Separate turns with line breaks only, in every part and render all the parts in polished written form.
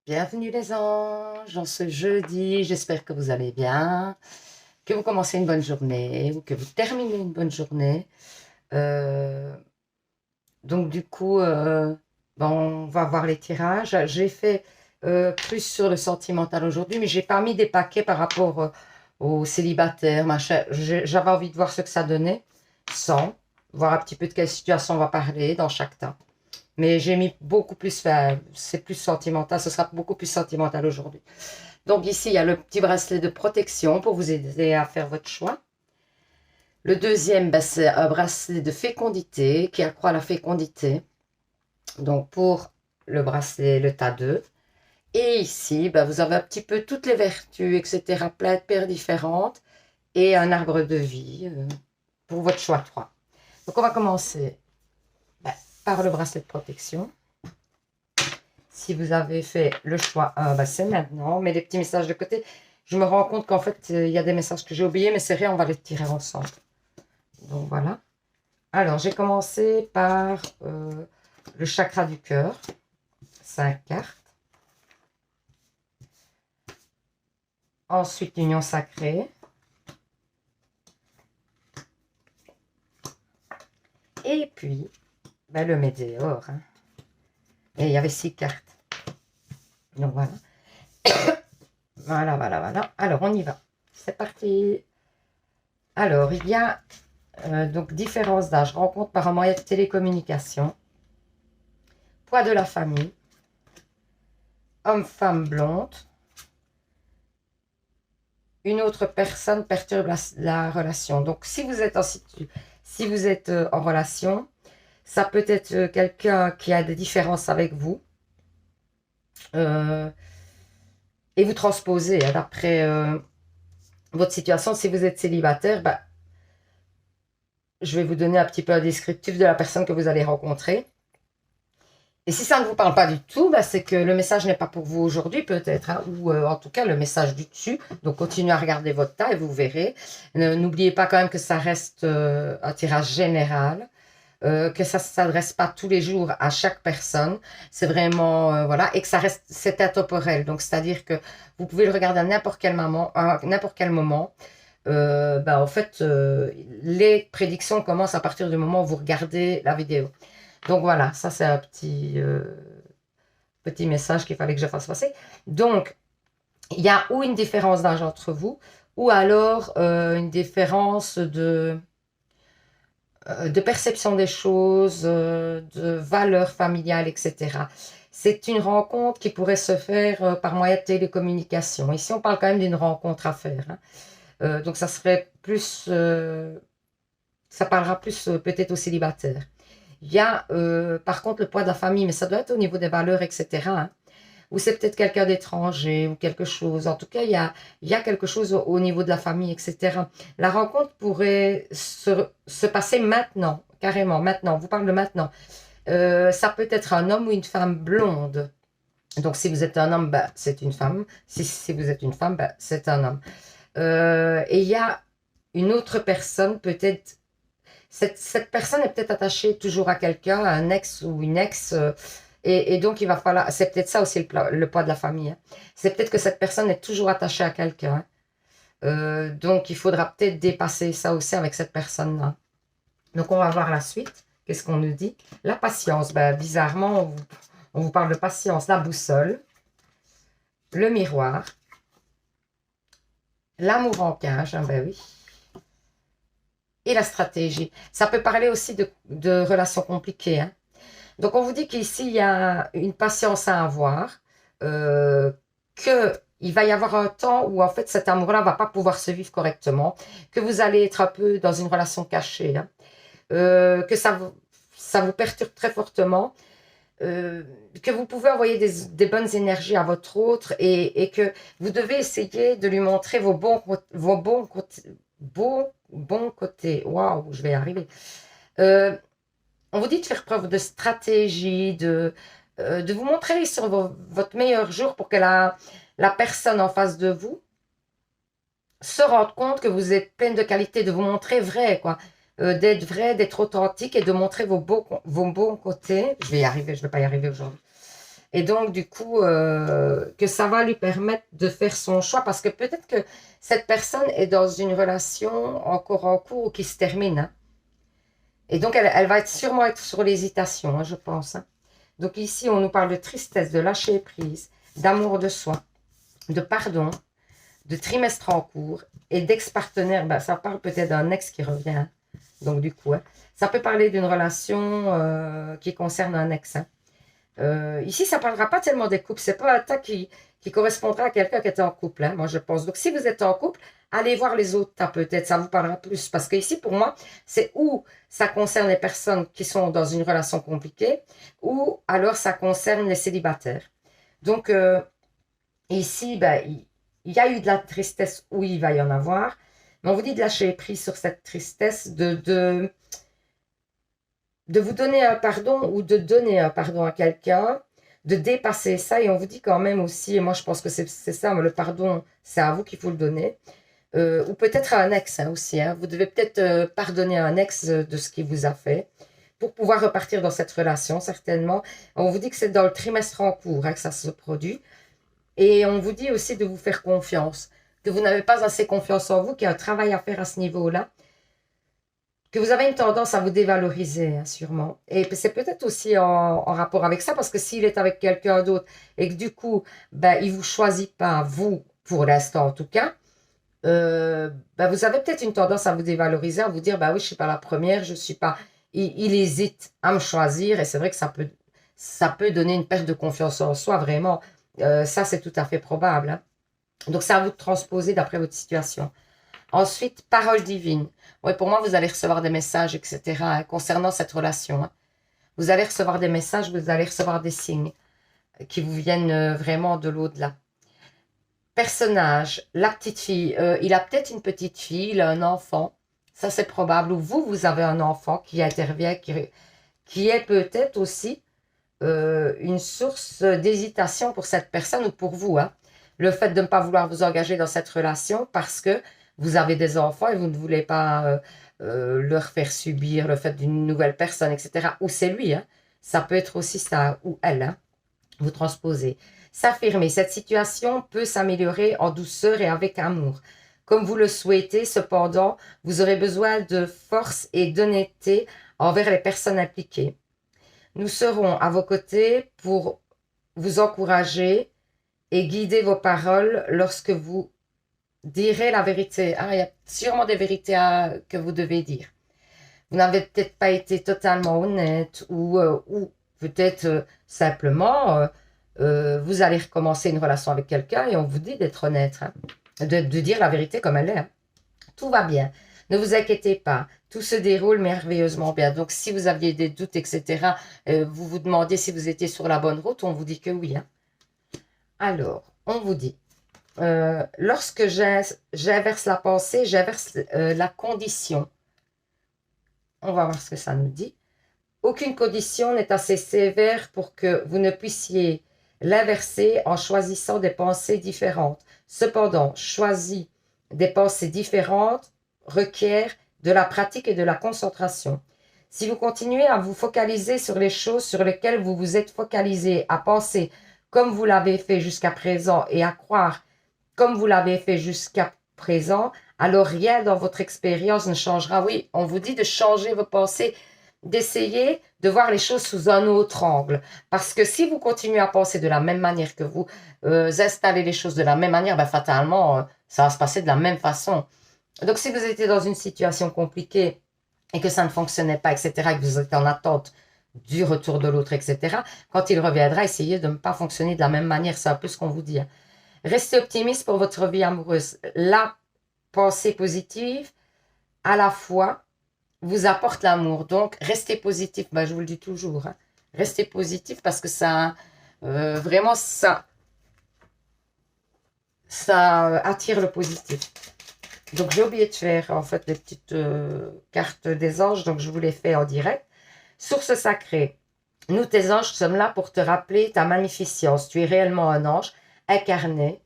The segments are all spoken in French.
Bienvenue les anges, en ce jeudi, j'espère que vous allez bien, que vous commencez une bonne journée ou que vous terminez une bonne journée. Euh, donc du coup, on va voir les tirages. J'ai fait plus sur le sentimental aujourd'hui, mais j'ai pas mis des paquets par rapport aux célibataires, machin. J'avais envie de voir ce que ça donnait, sans voir un petit peu de quelle situation on va parler dans chaque temps. Mais j'ai mis beaucoup plus, enfin, c'est plus sentimental, ce sera beaucoup plus sentimental aujourd'hui. Donc ici, il y a le petit bracelet de protection pour vous aider à faire votre choix. Le deuxième, ben, c'est un bracelet de fécondité qui accroît la fécondité. Donc pour le bracelet, le tas 2. Et ici, ben, vous avez un petit peu toutes les vertus, etc. Plein de paires différentes. Et un arbre de vie pour votre choix 3. Donc on va commencer ben, par le bracelet de protection. Si vous avez fait le choix 1, ben c'est maintenant. Mais les petits messages de côté, je me rends compte qu'en fait, il y a des messages que j'ai oubliés, mais c'est rien, on va les tirer ensemble. Donc voilà. Alors, j'ai commencé par le chakra du cœur. 5 cartes. Ensuite, l'union sacrée. Et puis, ben, le météore. Hein. Et il y avait 6 cartes. Donc voilà. Voilà. Alors, on y va. C'est parti. Alors, il y a donc différence d'âge, rencontre par un moyen de télécommunication, poids de la famille, homme-femme blonde, une autre personne perturbe la relation. Donc, si vous êtes en relation, ça peut être quelqu'un qui a des différences avec vous euh, et vous transposez hein, d'après votre situation. Si vous êtes célibataire, bah, je vais vous donner un petit peu un descriptif de la personne que vous allez rencontrer. Et si ça ne vous parle pas du tout, bah, c'est que le message n'est pas pour vous aujourd'hui peut-être, hein, ou en tout cas le message du dessus. Donc continuez à regarder votre tas et vous verrez. N'oubliez pas quand même que ça reste un tirage général, que ça ne s'adresse pas tous les jours à chaque personne. C'est vraiment, voilà, et que ça reste, c'est intemporel. Donc c'est-à-dire que vous pouvez le regarder à n'importe quel moment. Bah, en fait, les prédictions commencent à partir du moment où vous regardez la vidéo. Donc voilà, ça c'est un petit message qu'il fallait que je fasse passer. Donc, il y a ou une différence d'âge entre vous, ou alors une différence de perception des choses, de valeurs familiales, etc. C'est une rencontre qui pourrait se faire par moyen de télécommunication. Ici, on parle quand même d'une rencontre à faire. Hein. Donc, ça serait plus... ça parlera plus peut-être aux célibataires. Il y a par contre le poids de la famille, mais ça doit être au niveau des valeurs, etc. Hein. Ou c'est peut-être quelqu'un d'étranger ou quelque chose. En tout cas, il y a quelque chose au niveau de la famille, etc. La rencontre pourrait se passer maintenant, carrément, maintenant. On vous parle de maintenant. Ça peut être un homme ou une femme blonde. Donc, si vous êtes un homme, bah, c'est une femme. Si vous êtes une femme, bah, c'est un homme. Et il y a une autre personne, peut-être cette personne est peut-être attachée toujours à quelqu'un, à un ex ou une ex, et donc il va falloir, c'est peut-être ça aussi le poids de la famille. Hein. C'est peut-être que cette personne est toujours attachée à quelqu'un. Hein. Donc il faudra peut-être dépasser ça aussi avec cette personne-là. Donc on va voir la suite. Qu'est-ce qu'on nous dit? La patience. Ben, bizarrement, on vous parle de patience. La boussole, le miroir, l'amour en cage. Hein, ben oui. Et la stratégie. Ça peut parler aussi de relations compliquées. Hein. Donc, on vous dit qu'ici, il y a une patience à avoir, qu'il va y avoir un temps où, en fait, cet amour-là ne va pas pouvoir se vivre correctement, que vous allez être un peu dans une relation cachée, hein, que ça vous perturbe très fortement, que vous pouvez envoyer des bonnes énergies à votre autre et que vous devez essayer de lui montrer vos bons côtés. Waouh, je vais y arriver. On vous dit de faire preuve de stratégie, de vous montrer sur votre meilleur jour pour que la personne en face de vous se rende compte que vous êtes pleine de qualité, de vous montrer vrai, quoi. D'être vrai, d'être authentique et de montrer vos bons côtés. Je vais y arriver, je ne vais pas y arriver aujourd'hui. Et donc, du coup, que ça va lui permettre de faire son choix. Parce que peut-être que cette personne est dans une relation encore en cours ou qui se termine, hein. Et donc, elle va sûrement être sur l'hésitation, hein, je pense, hein. Donc ici, on nous parle de tristesse, de lâcher prise, d'amour de soi, de pardon, de trimestre en cours et d'ex-partenaire. Ben, ça parle peut-être d'un ex qui revient, hein. Donc du coup, hein, ça peut parler d'une relation qui concerne un ex, hein. Ici, ça ne parlera pas tellement des couples. C'est pas un tas qui correspondra à quelqu'un qui était en couple, hein, moi je pense. Donc si vous êtes en couple, allez voir les autres tas peut-être, ça vous parlera plus. Parce que ici, pour moi, c'est où ça concerne les personnes qui sont dans une relation compliquée ou alors ça concerne les célibataires. Donc ici, ben, il y a eu de la tristesse, oui, il va y en avoir. Mais on vous dit de lâcher prise sur cette tristesse, de vous donner un pardon ou de donner un pardon à quelqu'un, de dépasser ça. Et on vous dit quand même aussi, et moi je pense que c'est ça, mais le pardon, c'est à vous qu'il faut le donner. Ou peut-être à un ex, hein, aussi, hein. Vous devez peut-être pardonner à un ex de ce qu'il vous a fait pour pouvoir repartir dans cette relation, certainement. On vous dit que c'est dans le trimestre en cours, hein, que ça se produit. Et on vous dit aussi de vous faire confiance, que vous n'avez pas assez confiance en vous, qu'il y a un travail à faire à ce niveau-là, que vous avez une tendance à vous dévaloriser, hein, sûrement. Et c'est peut-être aussi en rapport avec ça, parce que s'il est avec quelqu'un d'autre et que du coup, ben, il ne vous choisit pas, vous, pour l'instant en tout cas, ben, vous avez peut-être une tendance à vous dévaloriser, à vous dire, bah oui, je ne suis pas la première, je suis pas... Il hésite à me choisir et c'est vrai que ça peut donner une perte de confiance en soi, vraiment. Ça, c'est tout à fait probable, hein. Donc, c'est à vous de transposer d'après votre situation. Ensuite, parole divine. Oui, pour moi, vous allez recevoir des messages, etc., hein, concernant cette relation, hein. Vous allez recevoir des messages, vous allez recevoir des signes qui vous viennent vraiment de l'au-delà. Personnage, la petite fille. Il a peut-être une petite fille, il a un enfant. Ça, c'est probable. Ou vous avez un enfant qui intervient, qui est peut-être aussi une source d'hésitation pour cette personne ou pour vous, hein. Le fait de ne pas vouloir vous engager dans cette relation parce que vous avez des enfants et vous ne voulez pas leur faire subir le fait d'une nouvelle personne, etc. Ou c'est lui, hein. Ça peut être aussi ça, ou elle, hein. Vous transposez. S'affirmer. Cette situation peut s'améliorer en douceur et avec amour. Comme vous le souhaitez, cependant, vous aurez besoin de force et d'honnêteté envers les personnes impliquées. Nous serons à vos côtés pour vous encourager et guider vos paroles lorsque vous direz la vérité. Ah, il y a sûrement des vérités que vous devez dire. Vous n'avez peut-être pas été totalement honnête ou peut-être simplement vous allez recommencer une relation avec quelqu'un et on vous dit d'être honnête, hein, de dire la vérité comme elle est, hein. Tout va bien. Ne vous inquiétez pas. Tout se déroule merveilleusement bien. Donc, si vous aviez des doutes, etc., vous vous demandiez si vous étiez sur la bonne route, on vous dit que oui, hein. Alors, on vous dit, lorsque j'inverse la pensée, j'inverse la condition. On va voir ce que ça nous dit. Aucune condition n'est assez sévère pour que vous ne puissiez l'inverser en choisissant des pensées différentes. Cependant, choisir des pensées différentes requiert de la pratique et de la concentration. Si vous continuez à vous focaliser sur les choses sur lesquelles vous vous êtes focalisé, à penser comme vous l'avez fait jusqu'à présent et à croire comme vous l'avez fait jusqu'à présent, alors rien dans votre expérience ne changera. Oui, on vous dit de changer vos pensées, d'essayer de voir les choses sous un autre angle. Parce que si vous continuez à penser de la même manière que vous installez les choses de la même manière, ben, fatalement, ça va se passer de la même façon. Donc, si vous étiez dans une situation compliquée et que ça ne fonctionnait pas, etc., et que vous êtes en attente du retour de l'autre, etc., quand il reviendra, essayez de ne pas fonctionner de la même manière. C'est un peu ce qu'on vous dit, hein. Restez optimiste pour votre vie amoureuse. La pensée positive, à la fois, vous apporte l'amour. Donc, restez positif. Ben, je vous le dis toujours, hein. Restez positif parce que ça, vraiment, ça attire le positif. Donc, j'ai oublié de faire, en fait, les petites cartes des anges. Donc, je vous les fais en direct. Source sacrée. Nous, tes anges, sommes là pour te rappeler ta magnificence. Tu es réellement un ange incarné,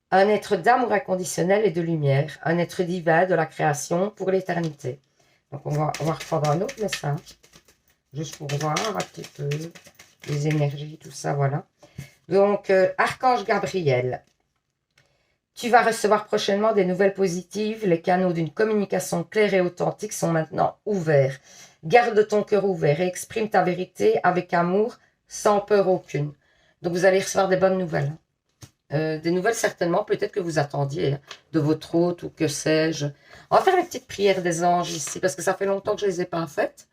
un être d'amour inconditionnel et de lumière, un être divin de la création pour l'éternité. Donc, on va reprendre un autre message, juste pour voir un petit peu les énergies, tout ça, voilà. Donc, Archange Gabriel, tu vas recevoir prochainement des nouvelles positives. Les canaux d'une communication claire et authentique sont maintenant ouverts. Garde ton cœur ouvert et exprime ta vérité avec amour, sans peur aucune. Donc, vous allez recevoir des bonnes nouvelles. Des nouvelles certainement, peut-être que vous attendiez, hein, de votre hôte ou que sais-je. On va faire les petites prières des anges ici, parce que ça fait longtemps que je ne les ai pas faites.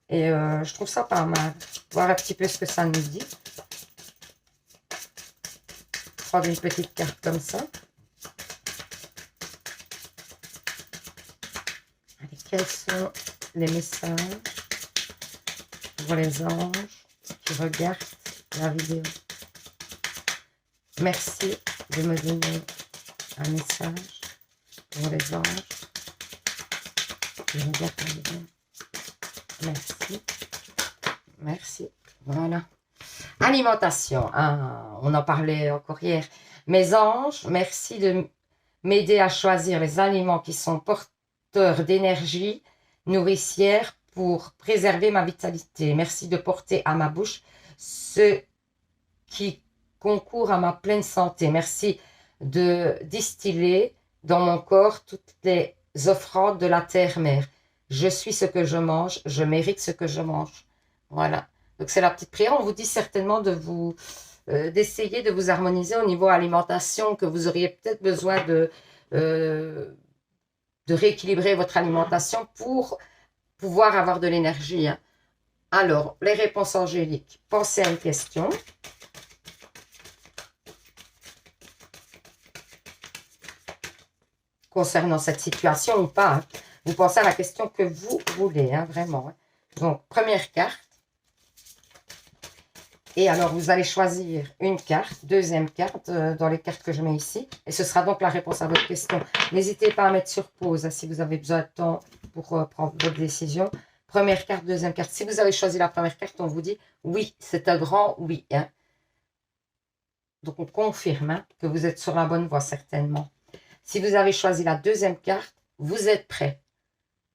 Et je trouve ça pas mal. Voir un petit peu ce que ça nous dit. Prendre une petite carte comme ça. Allez, quels sont les messages pour les anges qui regardent la vidéo? Merci de me donner un message pour les anges qui regardent la vidéo. Merci. Merci. Voilà. Alimentation. Ah, on en parlait encore hier. Mes anges, merci de m'aider à choisir les aliments qui sont porteurs d'énergie nourricière pour préserver ma vitalité. Merci de porter à ma bouche ce qui concourt à ma pleine santé. Merci de distiller dans mon corps toutes les offrandes de la terre-mère. Je suis ce que je mange, je mérite ce que je mange. Voilà. Donc c'est la petite prière. On vous dit certainement de vous d'essayer de vous harmoniser au niveau alimentation, que vous auriez peut-être besoin de rééquilibrer votre alimentation pour pouvoir avoir de l'énergie. Hein. Alors, les réponses angéliques. Pensez à une question. Concernant cette situation ou pas. Hein. Vous pensez à la question que vous voulez, hein, vraiment. Hein. Donc, première carte. Et alors, vous allez choisir une carte, deuxième carte, dans les cartes que je mets ici. Et ce sera donc la réponse à votre question. N'hésitez pas à mettre sur pause hein, si vous avez besoin de temps pour prendre votre décision. Première carte, deuxième carte. Si vous avez choisi la première carte, on vous dit oui, c'est un grand oui. Hein. Donc, on confirme hein, que vous êtes sur la bonne voie, certainement. Si vous avez choisi la deuxième carte, vous êtes prêt.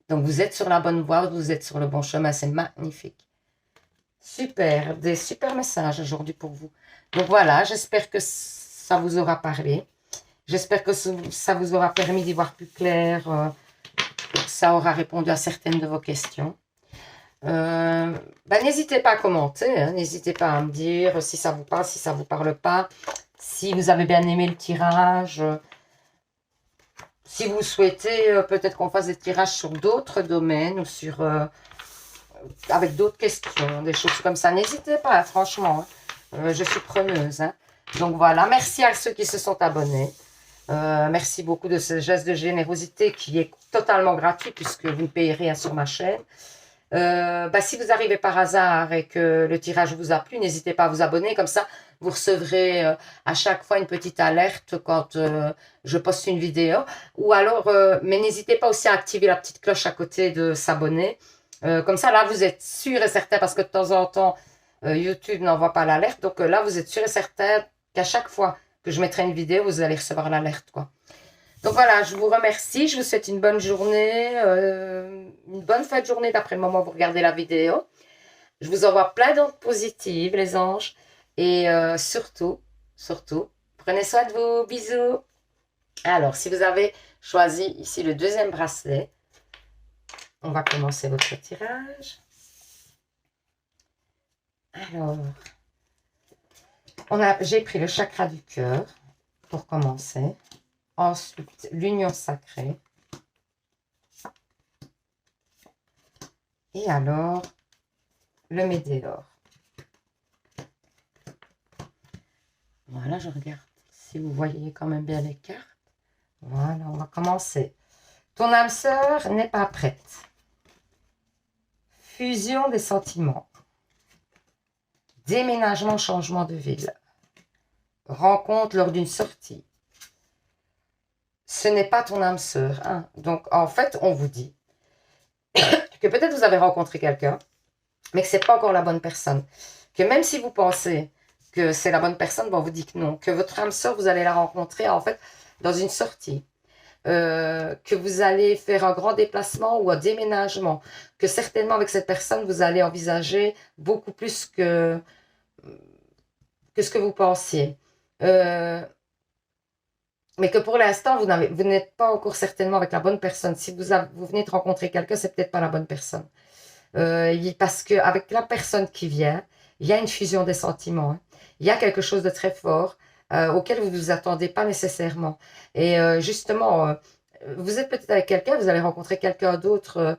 Donc, vous êtes sur la bonne voie, vous êtes sur le bon chemin. C'est magnifique. Super, des super messages aujourd'hui pour vous. Donc voilà, j'espère que ça vous aura parlé. J'espère que ça vous aura permis d'y voir plus clair. Que ça aura répondu à certaines de vos questions. N'hésitez pas à commenter. Hein, n'hésitez pas à me dire si ça vous parle, si ça ne vous parle pas. Si vous avez bien aimé le tirage. Si vous souhaitez peut-être qu'on fasse des tirages sur d'autres domaines ou sur... avec d'autres questions, des choses comme ça. N'hésitez pas, franchement. Hein. Je suis preneuse. Hein. Donc voilà, merci à ceux qui se sont abonnés. Merci beaucoup de ce geste de générosité qui est totalement gratuit puisque vous ne payez rien sur ma chaîne. Si vous arrivez par hasard et que le tirage vous a plu, n'hésitez pas à vous abonner. Comme ça, vous recevrez à chaque fois une petite alerte quand je poste une vidéo. Ou alors, mais n'hésitez pas aussi à activer la petite cloche à côté de s'abonner. Comme ça, là, vous êtes sûr et certain, parce que de temps en temps, YouTube n'envoie pas l'alerte. Donc là, vous êtes sûr et certain qu'à chaque fois que je mettrai une vidéo, vous allez recevoir l'alerte, quoi. Donc voilà, je vous remercie. Je vous souhaite une bonne journée, une bonne fin de journée d'après le moment où vous regardez la vidéo. Je vous envoie plein d'ondes positives, les anges. Et surtout, prenez soin de vous. Bisous. Alors, si vous avez choisi ici le deuxième bracelet, on va commencer votre tirage. Alors, j'ai pris le chakra du cœur pour commencer. Ensuite, l'union sacrée. Et alors, le météore. Voilà, je regarde si vous voyez quand même bien les cartes. Voilà, on va commencer. Ton âme sœur n'est pas prête. Fusion des sentiments. Déménagement, changement de ville. Rencontre lors d'une sortie. Ce n'est pas ton âme sœur. Hein. Donc, en fait, on vous dit que peut-être vous avez rencontré quelqu'un, mais que ce n'est pas encore la bonne personne. Que même si vous pensez que c'est la bonne personne, on vous dit que non. Que votre âme sœur, vous allez la rencontrer, en fait, dans une sortie. Que vous allez faire un grand déplacement ou un déménagement. Que certainement, avec cette personne, vous allez envisager beaucoup plus que que ce que vous pensiez. Mais que pour l'instant, vous n'êtes pas encore certainement avec la bonne personne. Si vous venez de rencontrer quelqu'un, c'est peut-être pas la bonne personne. Parce qu'avec la personne qui vient, il y a une fusion des sentiments. Hein. Il y a quelque chose de très fort auquel vous ne vous attendez pas nécessairement. Et justement, vous êtes peut-être avec quelqu'un, vous allez rencontrer quelqu'un d'autre.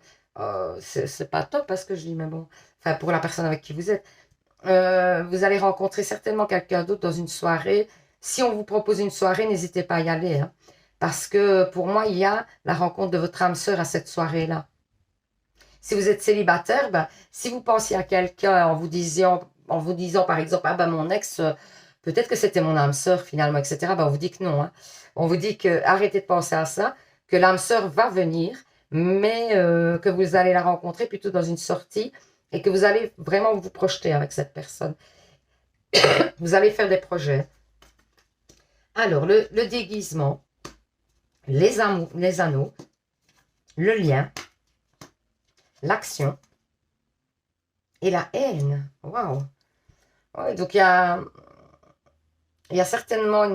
C'est pas top parce que je dis, mais bon, enfin pour la personne avec qui vous êtes. Vous allez rencontrer certainement quelqu'un d'autre dans une soirée. Si on vous propose une soirée, n'hésitez pas à y aller. Hein, parce que pour moi, il y a la rencontre de votre âme sœur à cette soirée-là. Si vous êtes célibataire, ben, si vous pensiez à quelqu'un en vous disant par exemple, ah ben mon ex, peut-être que c'était mon âme sœur finalement, etc. Ben, on vous dit que non. Hein. On vous dit que arrêtez de penser à ça, que l'âme sœur va venir, mais que vous allez la rencontrer plutôt dans une sortie et que vous allez vraiment vous projeter avec cette personne. Vous allez faire des projets. Alors, le déguisement, les anneaux, le lien, l'action et la haine. Waouh! Ouais, donc, il y a certainement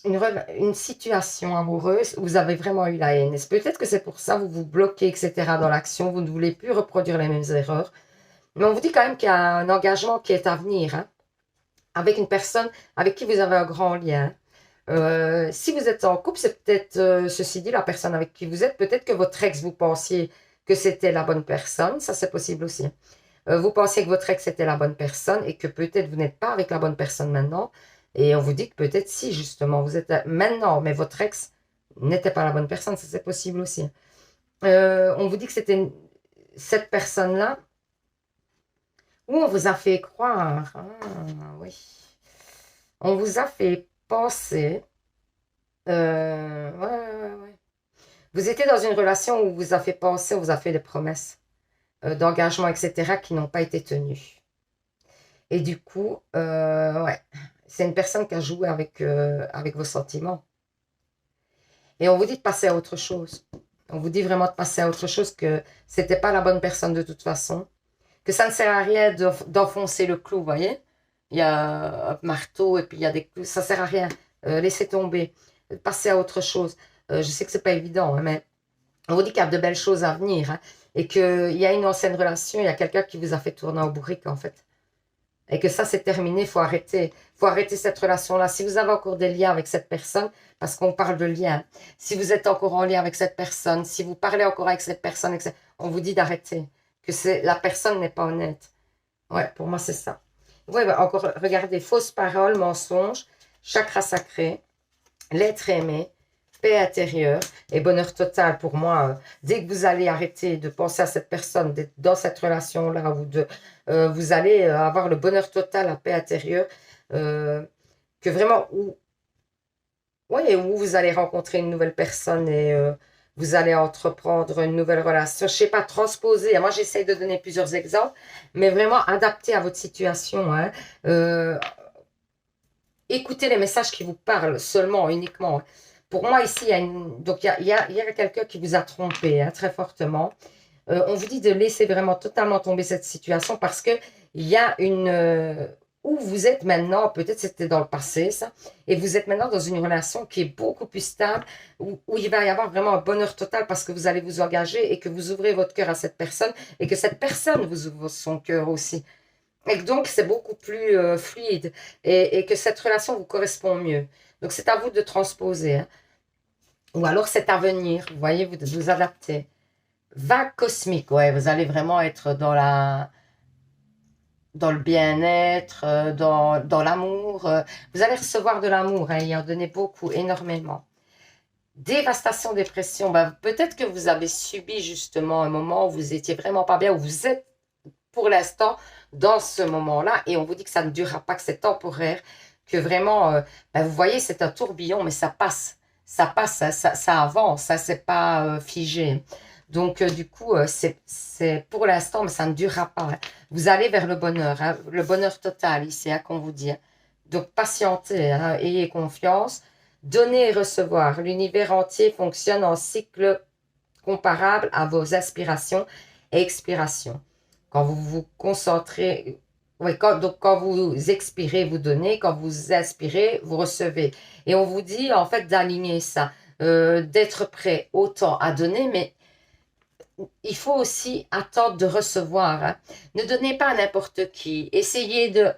une situation amoureuse où vous avez vraiment eu la haine. Peut-être que c'est pour ça que vous vous bloquez, etc. dans l'action. Vous ne voulez plus reproduire les mêmes erreurs. Mais on vous dit quand même qu'il y a un engagement qui est à venir, hein, avec une personne avec qui vous avez un grand lien. Si vous êtes en couple, c'est peut-être, ceci dit, la personne avec qui vous êtes, peut-être que votre ex, vous pensiez que c'était la bonne personne, ça c'est possible aussi. Vous pensiez que votre ex était la bonne personne et que peut-être vous n'êtes pas avec la bonne personne maintenant. Et on vous dit que peut-être si, justement, vous êtes maintenant, mais votre ex n'était pas la bonne personne, ça c'est possible aussi. On vous dit que c'était cette personne-là où on vous a fait croire. Ah, oui. On vous a fait penser. Ouais. Vous étiez dans une relation où on vous a fait penser, on vous a fait des promesses d'engagement, etc., qui n'ont pas été tenues. Et du coup, ouais, c'est une personne qui a joué avec vos sentiments. Et on vous dit de passer à autre chose. On vous dit vraiment de passer à autre chose, que c'était pas la bonne personne de toute façon. Que ça ne sert à rien d'enfoncer le clou, vous voyez. Il y a un marteau et puis il y a des clous. Ça ne sert à rien. Laissez tomber. Passez à autre chose. Je sais que c'est pas évident, hein, mais on vous dit qu'il y a de belles choses à venir. Hein, et qu'il y a une ancienne relation, il y a quelqu'un qui vous a fait tourner en bourrique, en fait. Et que ça, c'est terminé, il faut arrêter. Il faut arrêter cette relation-là. Si vous avez encore des liens avec cette personne, parce qu'on parle de liens, si vous êtes encore en lien avec cette personne, si vous parlez encore avec cette personne, etc., on vous dit d'arrêter. Que la personne n'est pas honnête. Ouais, pour moi, c'est ça. Ouais, bah, encore, regardez, fausses paroles, mensonges, chakra sacré, l'être aimé, paix intérieure et bonheur total. Pour moi, dès que vous allez arrêter de penser à cette personne, d'être dans cette relation-là, vous allez avoir le bonheur total, la paix intérieure, que vraiment, où vous allez rencontrer une nouvelle personne et vous allez entreprendre une nouvelle relation. Je ne sais pas, transposer. Moi, j'essaye de donner plusieurs exemples, mais vraiment adapter à votre situation. Hein. Écoutez les messages qui vous parlent seulement, uniquement. Pour moi, ici, il y a quelqu'un qui vous a trompé, hein, très fortement. On vous dit de laisser vraiment totalement tomber cette situation parce que il y a où vous êtes maintenant, peut-être c'était dans le passé ça, et vous êtes maintenant dans une relation qui est beaucoup plus stable, où il va y avoir vraiment un bonheur total parce que vous allez vous engager et que vous ouvrez votre cœur à cette personne et que cette personne vous ouvre son cœur aussi. Et donc, c'est beaucoup plus fluide et que cette relation vous correspond mieux. Donc, c'est à vous de transposer. Hein. Ou alors, c'est à venir. Vous voyez, vous adaptez. Vague cosmique, ouais, vous allez vraiment être dans le bien-être, dans l'amour. Vous allez recevoir de l'amour, hein, y en donner beaucoup, énormément. Dévastation, dépression, ben, peut-être que vous avez subi justement un moment où vous étiez vraiment pas bien, où vous êtes pour l'instant dans ce moment-là, et on vous dit que ça ne durera pas, que c'est temporaire, que vraiment, ben, vous voyez, c'est un tourbillon, mais ça passe, hein, ça avance, hein, c'est pas figé. Donc, du coup, c'est pour l'instant, mais ça ne durera pas. Hein. Vous allez vers hein, le bonheur total ici, hein, qu'on vous dit. Hein. Donc, patientez, hein, ayez confiance. Donner et recevoir. L'univers entier fonctionne en cycle comparable à vos aspirations et expirations. Quand vous vous concentrez, oui, donc quand vous expirez, vous donnez, quand vous inspirez, vous recevez. Et on vous dit en fait d'aligner ça, d'être prêt autant à donner, mais il faut aussi attendre de recevoir, hein. Ne donnez pas à n'importe qui. Essayez de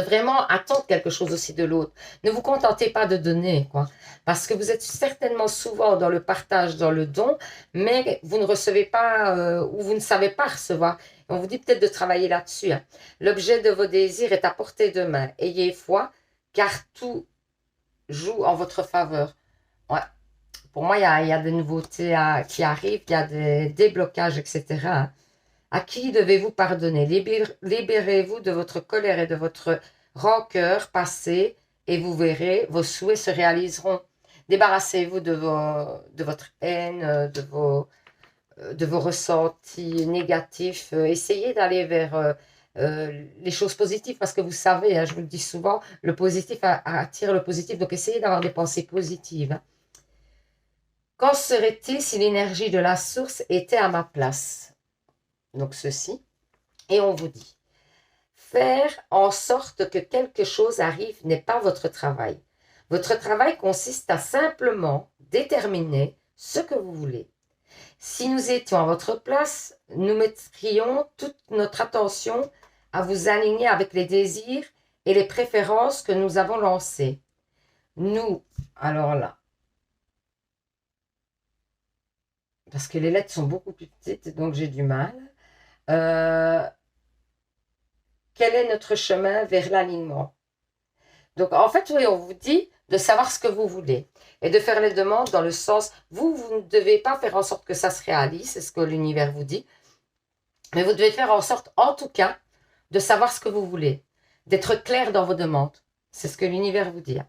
vraiment attendre quelque chose aussi de l'autre. Ne vous contentez pas de donner, quoi. Parce que vous êtes certainement souvent dans le partage, dans le don, mais vous ne recevez pas ou vous ne savez pas recevoir. On vous dit peut-être de travailler là-dessus, hein. L'objet de vos désirs est à portée de main. Ayez foi, car tout joue en votre faveur. Ouais. Pour moi, il y a des nouveautés qui arrivent, il y a des déblocages, etc., hein. À qui devez-vous pardonner? Libérez-vous de votre colère et de votre rancœur passée et vous verrez, vos souhaits se réaliseront. Débarrassez-vous de votre haine, de vos ressentis négatifs. Essayez d'aller vers les choses positives parce que vous savez, hein, je vous le dis souvent, le positif attire le positif. Donc essayez d'avoir des pensées positives, hein. Qu'en serait-il si l'énergie de la source était à ma place? Donc ceci. Et on vous dit, faire en sorte que quelque chose arrive n'est pas votre travail. Votre travail consiste à simplement déterminer ce que vous voulez. Si nous étions à votre place, nous mettrions toute notre attention à vous aligner avec les désirs et les préférences que nous avons lancées. Nous, alors là, parce que les lettres sont beaucoup plus petites, donc j'ai du mal. Quel est notre chemin vers l'alignement? Donc, en fait, oui, on vous dit de savoir ce que vous voulez et de faire les demandes dans le sens, vous ne devez pas faire en sorte que ça se réalise, c'est ce que l'univers vous dit, mais vous devez faire en sorte, en tout cas, de savoir ce que vous voulez, d'être clair dans vos demandes. C'est ce que l'univers vous dit.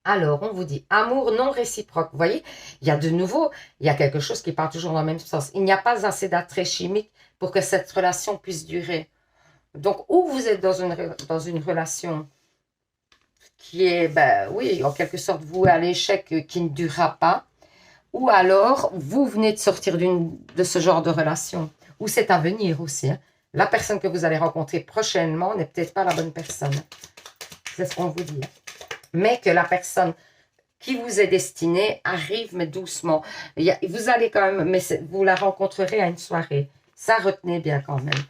Alors, on vous dit amour non réciproque. Vous voyez, il y a de nouveau, il y a quelque chose qui part toujours dans le même sens. Il n'y a pas assez d'attrait chimique pour que cette relation puisse durer. Donc, ou vous êtes dans une relation qui est, ben oui, en quelque sorte, voué à l'échec qui ne durera pas, ou alors vous venez de sortir de ce genre de relation, ou c'est à venir aussi, hein. La personne que vous allez rencontrer prochainement n'est peut-être pas la bonne personne. C'est ce qu'on vous dit. Mais que la personne qui vous est destinée arrive, mais doucement. Vous allez quand même, mais vous la rencontrerez à une soirée. Ça, retenez bien quand même.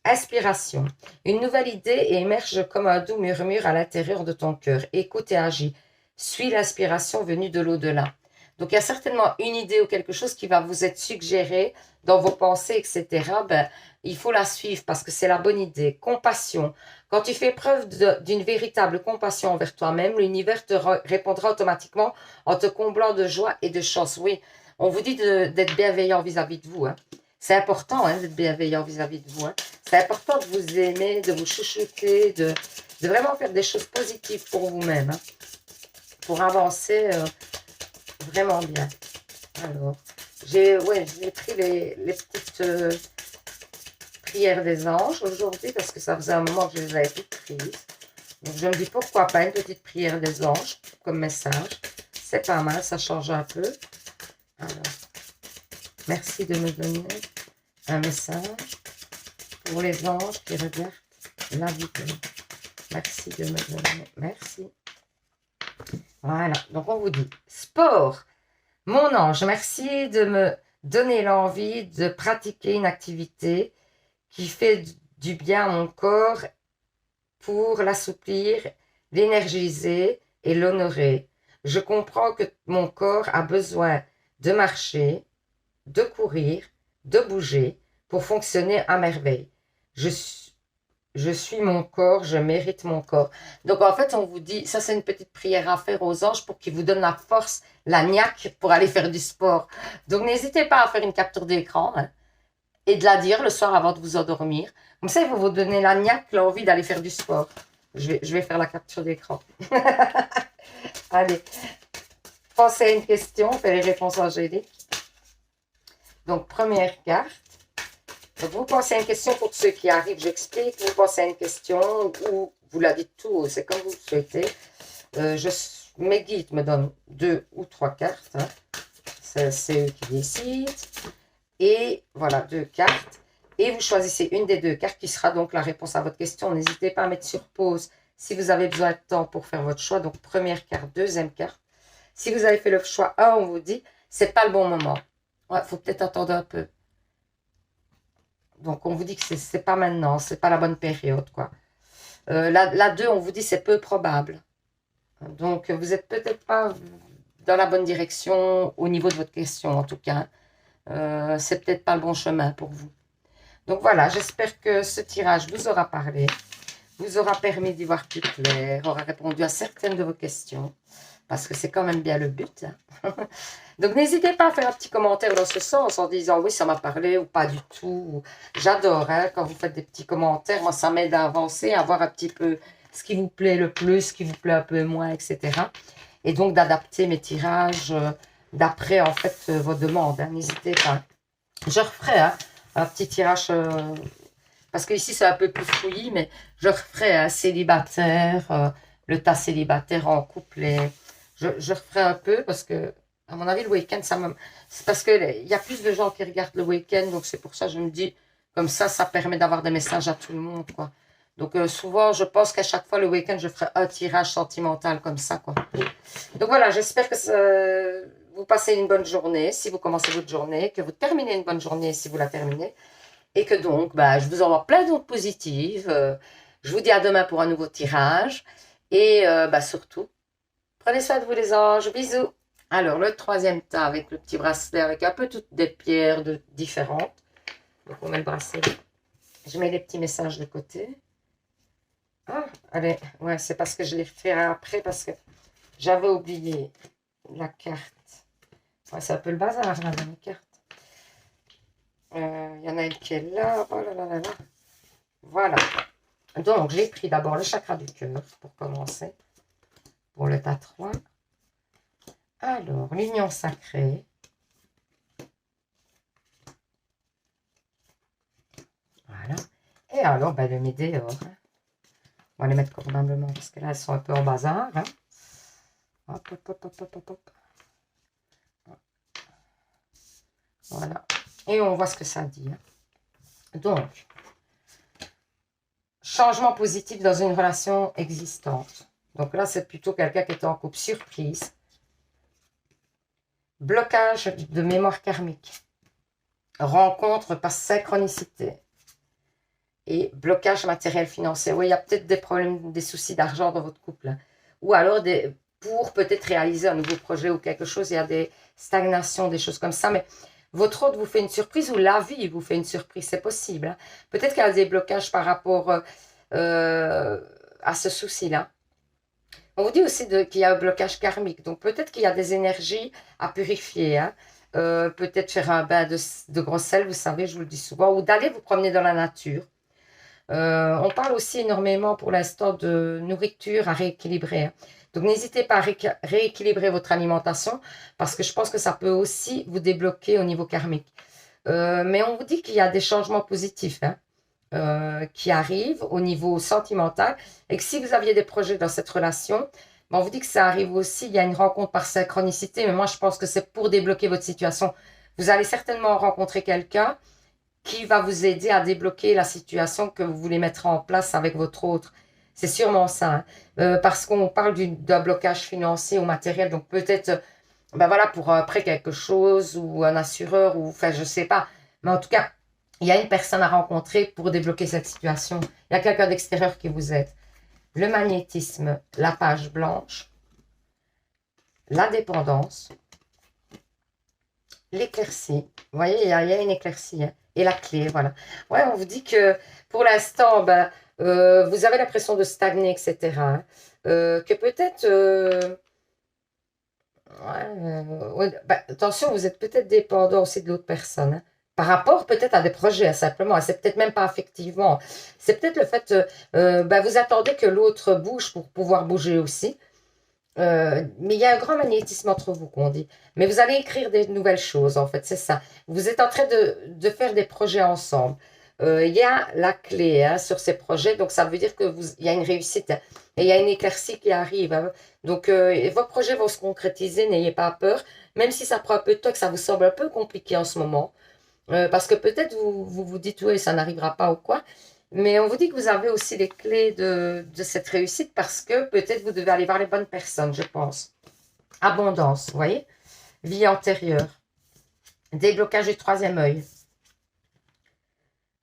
Inspiration. Une nouvelle idée émerge comme un doux murmure à l'intérieur de ton cœur. Écoute et agis. Suis l'inspiration venue de l'au-delà. Donc, il y a certainement une idée ou quelque chose qui va vous être suggéré dans vos pensées, etc. Ben, il faut la suivre parce que c'est la bonne idée. Compassion. Quand tu fais preuve d'une véritable compassion envers toi-même, l'univers te répondra automatiquement en te comblant de joie et de chance. Oui, on vous dit d'être bienveillant vis-à-vis de vous, hein. C'est important, hein, d'être bienveillant vis-à-vis de vous, hein. C'est important de vous aimer, de vous chouchouter, de vraiment faire des choses positives pour vous-même, hein, pour avancer vraiment bien. Alors, j'ai pris les petites prières des anges aujourd'hui parce que ça faisait un moment que je les avais toutes prises. Donc, je me dis pourquoi pas une petite prière des anges comme message. C'est pas mal, ça change un peu. Alors, merci de me donner un message pour les anges qui regardent la vidéo. Merci de me donner. Merci. Voilà. Donc, on vous dit sport. Mon ange, merci de me donner l'envie de pratiquer une activité qui fait du bien à mon corps pour l'assouplir, l'énergiser et l'honorer. Je comprends que mon corps a besoin de marcher, de courir, de bouger pour fonctionner à merveille. Je suis mon corps, je mérite mon corps. Donc en fait, on vous dit, ça c'est une petite prière à faire aux anges pour qu'ils vous donnent la force, la niaque pour aller faire du sport. Donc n'hésitez pas à faire une capture d'écran, hein, et de la dire le soir avant de vous endormir. Comme ça, il va vous donner la niaque, l'envie d'aller faire du sport. Je vais faire la capture d'écran. Allez, pensez à une question, faites les réponses angéliques. Donc, première carte. Donc, vous pensez à une question pour ceux qui arrivent, j'explique. Vous pensez à une question ou vous la dites tout, c'est comme vous le souhaitez. Mes guides me donnent 2 ou 3 cartes, hein. C'est eux qui décident. Et voilà, 2 cartes. et vous choisissez une des 2 cartes qui sera donc la réponse à votre question. N'hésitez pas à mettre sur pause si vous avez besoin de temps pour faire votre choix. Donc, première carte, deuxième carte. Si vous avez fait le choix A, on vous dit, c'est pas le bon moment. Ouais, faut peut-être attendre un peu. Donc, on vous dit que c'est pas maintenant, c'est pas la bonne période, quoi. La 2, on vous dit, c'est peu probable. Donc, vous n'êtes peut-être pas dans la bonne direction au niveau de votre question, en tout cas. C'est peut-être pas le bon chemin pour vous. Donc, voilà, j'espère que ce tirage vous aura parlé, vous aura permis d'y voir plus clair, aura répondu à certaines de vos questions, parce que c'est quand même bien le but. Hein. Donc, n'hésitez pas à faire un petit commentaire dans ce sens, en disant oui, ça m'a parlé, ou pas du tout. J'adore, hein, quand vous faites des petits commentaires, moi, ça m'aide à avancer, à voir un petit peu ce qui vous plaît le plus, ce qui vous plaît un peu moins, etc. Et donc, d'adapter mes tirages d'après, en fait, vos demandes. Hein, n'hésitez pas. Je referai un petit tirage... parce que ici c'est un peu plus fouillis, mais je referai un célibataire, le tas célibataire en couplet. Je referai un peu parce que, à mon avis, le week-end, c'est parce qu'il y a plus de gens qui regardent le week-end, donc c'est pour ça que je me dis, comme ça permet d'avoir des messages à tout le monde, quoi. Donc souvent, je pense qu'à chaque fois, le week-end, je ferai un tirage sentimental comme ça, quoi. Donc voilà, j'espère que vous passez une bonne journée, si vous commencez votre journée, que vous terminez une bonne journée si vous la terminez. Et que donc, je vous envoie plein d'ondes positives. Je vous dis à demain pour un nouveau tirage. Et surtout, prenez soin de vous les anges. Bisous. Alors, le troisième tas avec le petit bracelet, avec un peu toutes des pierres différentes. Donc, on met le bracelet. Je mets les petits messages de côté. Ah, allez, ouais, c'est parce que je l'ai fait après, parce que j'avais oublié la carte. Ouais, c'est un peu le bazar, là, dans les cartes. Il y en a une qui est là. Oh là là là là. Voilà. Donc, j'ai pris d'abord le chakra du cœur pour commencer. Pour le tas 3. Alors, l'union sacrée. Voilà. Et alors, le météore. On va les mettre convenablement parce que là, elles sont un peu en bazar. Hein. Hop, hop, hop, hop, hop, hop. Voilà. Et on voit ce que ça dit. Hein. Donc, changement positif dans une relation existante. Donc là, c'est plutôt quelqu'un qui est en couple. Surprise. Blocage de mémoire karmique. Rencontre par synchronicité. Et blocage matériel financier. Oui, il y a peut-être des problèmes, des soucis d'argent dans votre couple. Hein. Ou alors, pour peut-être réaliser un nouveau projet ou quelque chose, il y a des stagnations, des choses comme ça. Mais votre hôte vous fait une surprise ou la vie vous fait une surprise. C'est possible. Hein. Peut-être qu'il y a des blocages par rapport à ce souci-là. On vous dit aussi qu'il y a un blocage karmique. Donc, peut-être qu'il y a des énergies à purifier. Hein. Peut-être faire un bain de gros sel, vous savez, je vous le dis souvent. Ou d'aller vous promener dans la nature. On parle aussi énormément pour l'instant de nourriture à rééquilibrer. Hein. Donc, n'hésitez pas à rééquilibrer votre alimentation parce que je pense que ça peut aussi vous débloquer au niveau karmique. Mais on vous dit qu'il y a des changements positifs hein, qui arrivent au niveau sentimental et que si vous aviez des projets dans cette relation, on vous dit que ça arrive aussi, il y a une rencontre par synchronicité, mais moi je pense que c'est pour débloquer votre situation. Vous allez certainement rencontrer quelqu'un qui va vous aider à débloquer la situation que vous voulez mettre en place avec votre autre. C'est sûrement ça. Hein. Parce qu'on parle d'un blocage financier ou matériel. Donc peut-être, voilà, pour après quelque chose ou un assureur ou, enfin, je sais pas. Mais en tout cas, il y a une personne à rencontrer pour débloquer cette situation. Il y a quelqu'un d'extérieur qui vous aide. Le magnétisme, la page blanche, la dépendance, l'éclaircie. Vous voyez, il y a une éclaircie. Hein. Et la clé, voilà. Ouais, on vous dit que pour l'instant, vous avez l'impression de stagner, etc. Hein. Que peut-être... attention, vous êtes peut-être dépendant aussi de l'autre personne. Hein. Par rapport peut-être à des projets, hein, simplement. C'est peut-être même pas affectivement. C'est peut-être le fait... vous attendez que l'autre bouge pour pouvoir bouger aussi. Mais il y a un grand magnétisme entre vous, qu'on dit. Mais vous allez écrire des nouvelles choses, en fait, c'est ça. Vous êtes en train de faire des projets ensemble. Il y a la clé hein, sur ces projets, donc ça veut dire qu'il y a une réussite. Hein, et il y a une éclaircie qui arrive. Hein. Donc, vos projets vont se concrétiser, n'ayez pas peur. Même si ça prend un peu de temps, que ça vous semble un peu compliqué en ce moment. Parce que peut-être vous dites, oui, ça n'arrivera pas ou quoi. Mais on vous dit que vous avez aussi les clés de cette réussite parce que peut-être vous devez aller voir les bonnes personnes, je pense. Abondance, vous voyez? Vie antérieure. Déblocage du troisième œil.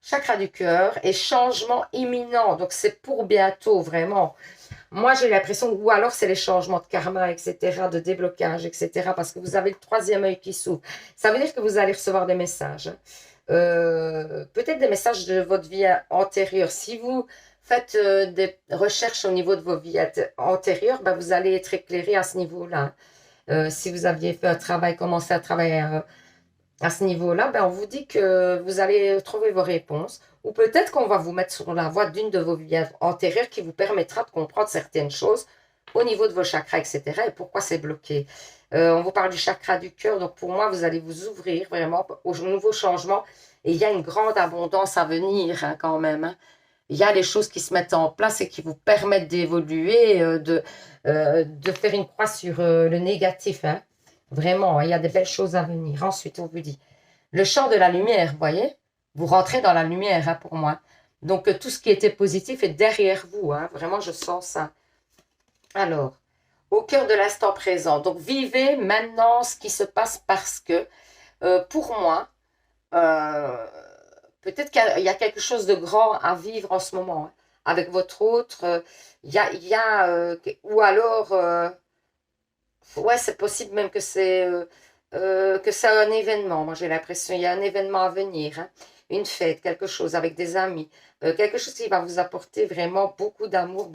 Chakra du cœur et changement imminent. Donc, c'est pour bientôt, vraiment. Moi, j'ai l'impression, ou alors c'est les changements de karma, etc., de déblocage, etc., parce que vous avez le troisième œil qui s'ouvre. Ça veut dire que vous allez recevoir des messages. Peut-être des messages de votre vie antérieure. Si vous faites des recherches au niveau de vos vies antérieures, ben, vous allez être éclairé à ce niveau-là. Si vous aviez fait un travail, commencé à travailler à ce niveau-là, ben, on vous dit que vous allez trouver vos réponses. Ou peut-être qu'on va vous mettre sur la voie d'une de vos vies antérieures qui vous permettra de comprendre certaines choses au niveau de vos chakras, etc. Et pourquoi c'est bloqué. On vous parle du chakra du cœur. Donc pour moi, vous allez vous ouvrir vraiment aux nouveaux changements. Et il y a une grande abondance à venir hein, quand même. Hein. Il y a des choses qui se mettent en place et qui vous permettent d'évoluer, de faire une croix sur le négatif. Hein. Vraiment, il y a des belles choses à venir. Ensuite, on vous dit, le champ de la lumière, vous voyez, vous rentrez dans la lumière hein, pour moi. Donc, tout ce qui était positif est derrière vous. Hein. Vraiment, je sens ça. Alors, au cœur de l'instant présent. Donc, vivez maintenant ce qui se passe parce que, pour moi, euh, peut-être qu'il y a quelque chose de grand à vivre en ce moment. Hein. Avec votre autre, ou alors... ouais, c'est possible même que c'est un événement. Moi, j'ai l'impression qu'il y a un événement à venir, hein. Une fête, quelque chose avec des amis, quelque chose qui va vous apporter vraiment beaucoup d'amour,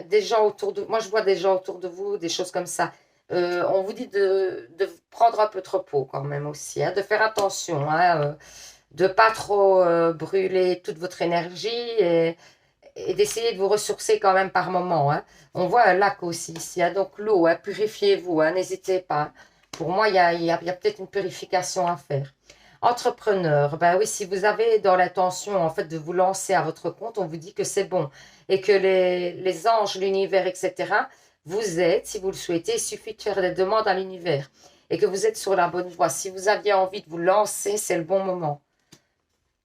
des gens autour de. Moi, je vois des gens autour de vous, des choses comme ça. On vous dit de prendre un peu de repos quand même aussi, hein, de faire attention, hein, de pas trop brûler toute votre énergie et d'essayer de vous ressourcer quand même par moment. Hein. On voit un lac aussi ici, hein, donc l'eau, hein, purifiez-vous, hein, n'hésitez pas. Pour moi, il y a peut-être une purification à faire. Entrepreneur, ben oui, si vous avez dans l'intention en fait de vous lancer à votre compte, on vous dit que c'est bon et que les anges, l'univers, etc. vous aident si vous le souhaitez. Il suffit de faire des demandes à l'univers et que vous êtes sur la bonne voie. Si vous aviez envie de vous lancer, c'est le bon moment.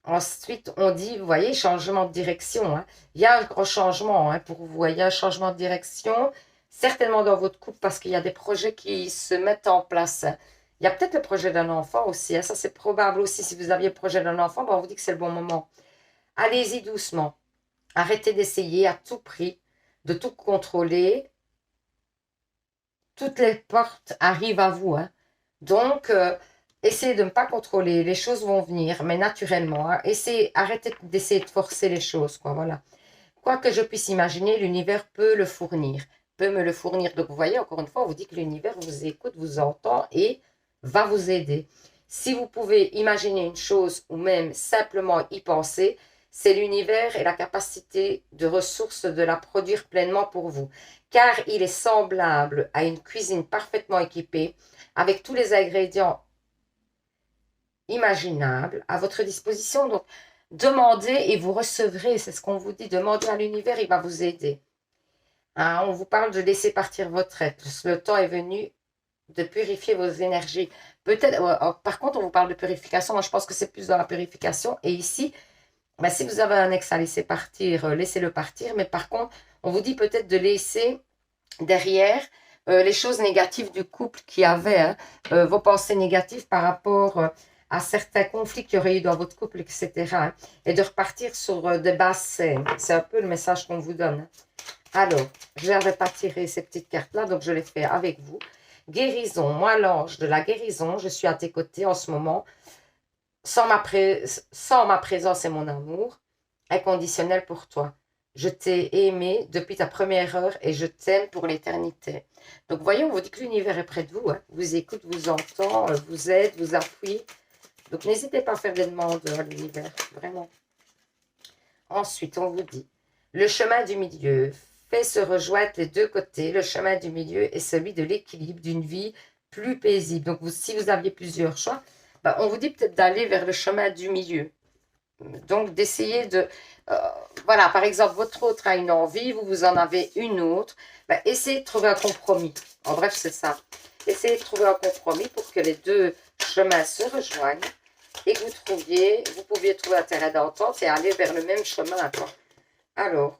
Ensuite, on dit, vous voyez, changement de direction. Hein. Il y a un gros changement hein, pour vous. Il y a un changement de direction, certainement dans votre couple, parce qu'il y a des projets qui se mettent en place. Hein. Il y a peut-être le projet d'un enfant aussi. Hein. Ça, c'est probable aussi. Si vous aviez le projet d'un enfant, ben, on vous dit que c'est le bon moment. Allez-y doucement. Arrêtez d'essayer à tout prix de tout contrôler. Toutes les portes arrivent à vous. Hein. Donc, essayez de ne pas contrôler. Les choses vont venir, mais naturellement. Hein. Arrêtez d'essayer de forcer les choses. Quoi, voilà. Quoi que je puisse imaginer, l'univers peut le fournir. Peut me le fournir. Donc, vous voyez, encore une fois, on vous dit que l'univers vous écoute, vous entend et va vous aider. Si vous pouvez imaginer une chose ou même simplement y penser, c'est l'univers et la capacité de ressources de la produire pleinement pour vous. Car il est semblable à une cuisine parfaitement équipée avec tous les ingrédients imaginables à votre disposition. Donc, demandez et vous recevrez. C'est ce qu'on vous dit. Demandez à l'univers, il va vous aider. Hein, on vous parle de laisser partir votre être. Le temps est venu de purifier vos énergies. Peut-être, par contre, on vous parle de purification. Moi, je pense que c'est plus dans la purification. Et ici, ben, si vous avez un ex à laisser partir, laissez-le partir. Mais par contre, on vous dit peut-être de laisser derrière les choses négatives du couple qui avait, hein, vos pensées négatives par rapport à certains conflits qu'il y aurait eu dans votre couple, etc. Hein, et de repartir sur des bases saines. C'est un peu le message qu'on vous donne. Hein. Alors, je n'avais pas tiré ces petites cartes-là, donc je les fais avec vous. Guérison, moi l'ange de la guérison, je suis à tes côtés en ce moment, sans ma présence et mon amour inconditionnel pour toi. Je t'ai aimé depuis ta première heure et je t'aime pour l'éternité. Donc, voyez, on vous dit que l'univers est près de vous, hein, vous écoute, vous entend, vous aide, vous appuie. Donc, n'hésitez pas à faire des demandes à l'univers, vraiment. Ensuite, on vous dit, le chemin du milieu fait se rejoindre les deux côtés. Le chemin du milieu est celui de l'équilibre d'une vie plus paisible. Donc, si vous aviez plusieurs choix, ben, on vous dit peut-être d'aller vers le chemin du milieu. Donc, d'essayer de... voilà, par exemple, votre autre a une envie, vous en avez une autre. Ben, essayez de trouver un compromis. En bref, c'est ça. Essayez de trouver un compromis pour que les deux chemins se rejoignent et que vous pouviez trouver un terrain d'entente et aller vers le même chemin, quoi. Alors,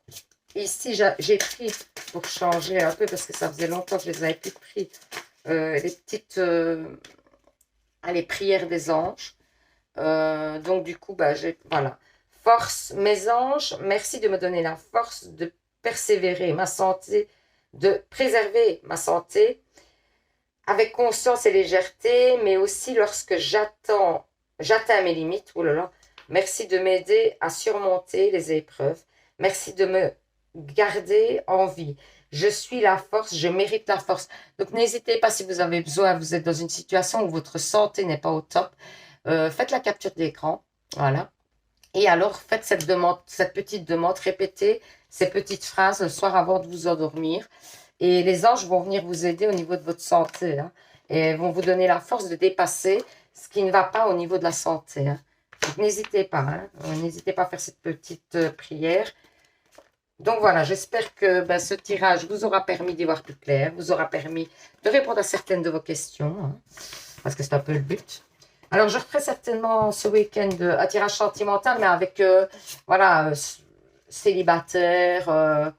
ici, j'ai pris, pour changer un peu, parce que ça faisait longtemps que je les avais plus pris, les petites allez, prières des anges. Donc, du coup, bah, voilà. Force, mes anges, merci de me donner la force de persévérer ma santé, de préserver ma santé avec conscience et légèreté, mais aussi lorsque j'atteins mes limites. Oh là là. Merci de m'aider à surmonter les épreuves. Merci de me garder en vie. Je suis la force, je mérite la force. Donc, n'hésitez pas si vous avez besoin, vous êtes dans une situation où votre santé n'est pas au top. Faites la capture d'écran. Voilà. Et alors, faites cette demande, cette petite demande, répétez ces petites phrases le soir avant de vous endormir. Et les anges vont venir vous aider au niveau de votre santé. Hein, et vont vous donner la force de dépasser ce qui ne va pas au niveau de la santé. Hein. Donc, n'hésitez pas. Hein, n'hésitez pas à faire cette petite prière. Donc voilà, j'espère que ben, ce tirage vous aura permis d'y voir plus clair, vous aura permis de répondre à certaines de vos questions, hein, parce que c'est un peu le but. Alors, je referai certainement ce week-end un tirage sentimental, mais avec, voilà, célibataire,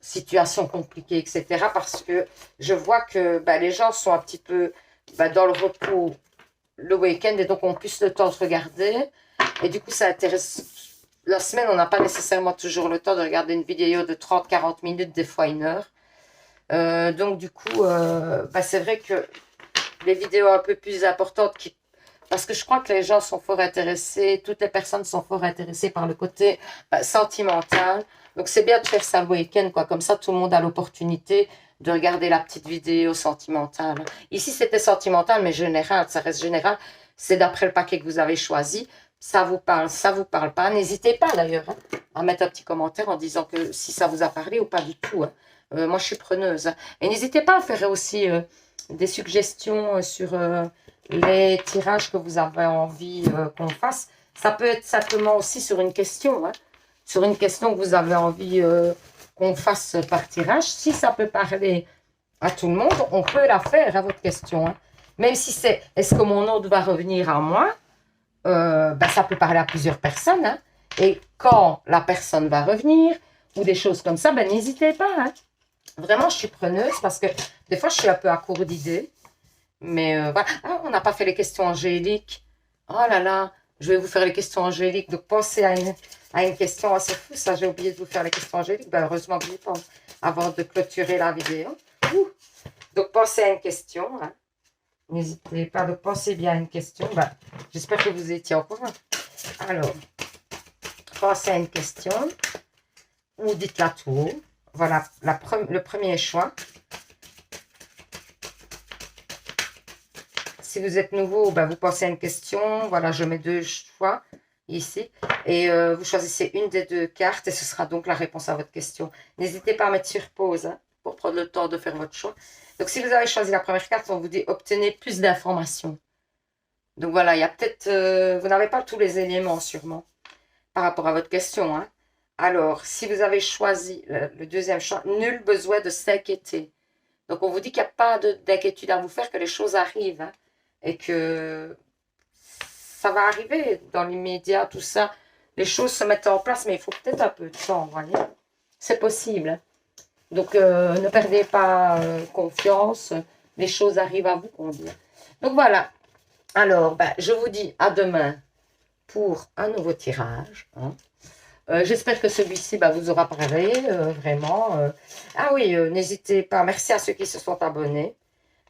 situation compliquée, etc. Parce que je vois que ben, les gens sont un petit peu ben, dans le repos le week-end et donc ont plus le temps de regarder. Et du coup, ça intéresse. La semaine, on n'a pas nécessairement toujours le temps de regarder une vidéo de 30-40 minutes, des fois 1 heure. Donc, du coup, ben, c'est vrai que les vidéos un peu plus importantes parce que je crois que les gens sont fort intéressés, toutes les personnes sont fort intéressées par le côté sentimental. Donc, c'est bien de faire ça le week-end, quoi. Comme ça, tout le monde a l'opportunité de regarder la petite vidéo sentimentale. Ici, c'était sentimental, mais général, ça reste général. C'est d'après le paquet que vous avez choisi. Ça vous parle pas. N'hésitez pas, d'ailleurs, hein, à mettre un petit commentaire en disant que si ça vous a parlé ou pas du tout. Hein. Moi, je suis preneuse. Hein. Et n'hésitez pas à faire aussi des suggestions sur les tirages que vous avez envie qu'on fasse. Ça peut être simplement aussi sur une question, hein, sur une question que vous avez envie qu'on fasse par tirage. Si ça peut parler à tout le monde, on peut la faire à votre question. Hein. Même si c'est est-ce que mon ordre va revenir à moi, ben, ça peut parler à plusieurs personnes. Hein. Et quand la personne va revenir, ou des choses comme ça, ben, n'hésitez pas. Hein. Vraiment, je suis preneuse parce que des fois, je suis un peu à court d'idées. Mais voilà. Ah, on n'a pas fait les questions angéliques. Oh là là, je vais vous faire les questions angéliques. Donc, pensez à une question assez fou. Ça, j'ai oublié de vous faire les questions angéliques. Ben, heureusement que j'y pense avant de clôturer la vidéo. Ouh. Donc, pensez à une question. Hein. N'hésitez pas. Donc, pensez bien à une question. Ben, j'espère que vous étiez au courant. Alors, pensez à une question. Ou dites-la tout haut. Voilà le premier choix. Si vous êtes nouveau, ben vous pensez à une question. Voilà, je mets 2 choix ici. Et vous choisissez une des 2 cartes et ce sera donc la réponse à votre question. N'hésitez pas à mettre sur pause hein, pour prendre le temps de faire votre choix. Donc, si vous avez choisi la première carte, on vous dit obtenez plus d'informations. Donc, voilà, il y a peut-être... vous n'avez pas tous les éléments sûrement par rapport à votre question. Hein. Alors, si vous avez choisi le deuxième choix, nul besoin de s'inquiéter. Donc, on vous dit qu'il n'y a pas d'inquiétude à vous faire, que les choses arrivent. Hein, et que ça va arriver dans l'immédiat, tout ça. Les choses se mettent en place, mais il faut peut-être un peu de temps, vous voyez. C'est possible. Hein. Donc, ne perdez pas confiance. Les choses arrivent à vous conduire. Donc, voilà. Alors, ben, je vous dis à demain pour un nouveau tirage. Hein. J'espère que celui-ci ben, vous aura parlé, vraiment. Ah oui, n'hésitez pas. Merci à ceux qui se sont abonnés.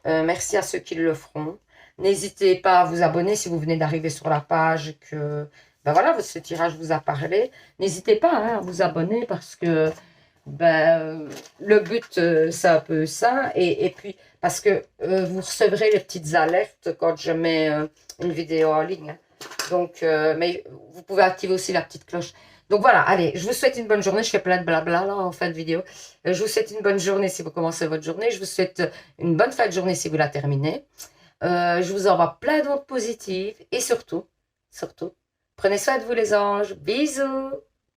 Merci à ceux qui le feront. N'hésitez pas à vous abonner si vous venez d'arriver sur la page et que ben voilà, ce tirage vous a parlé. N'hésitez pas hein, à vous abonner parce que ben, le but, c'est un peu ça. Et puis, parce que vous recevrez les petites alertes quand je mets une vidéo en ligne. Hein. Donc, mais vous pouvez activer aussi la petite cloche. Donc voilà, allez, je vous souhaite une bonne journée. Je fais plein de blabla là en fin de vidéo. Je vous souhaite une bonne journée si vous commencez votre journée. Je vous souhaite une bonne fin de journée si vous la terminez. Je vous envoie plein d'ondes positives et surtout, prenez soin de vous les anges. Bisous!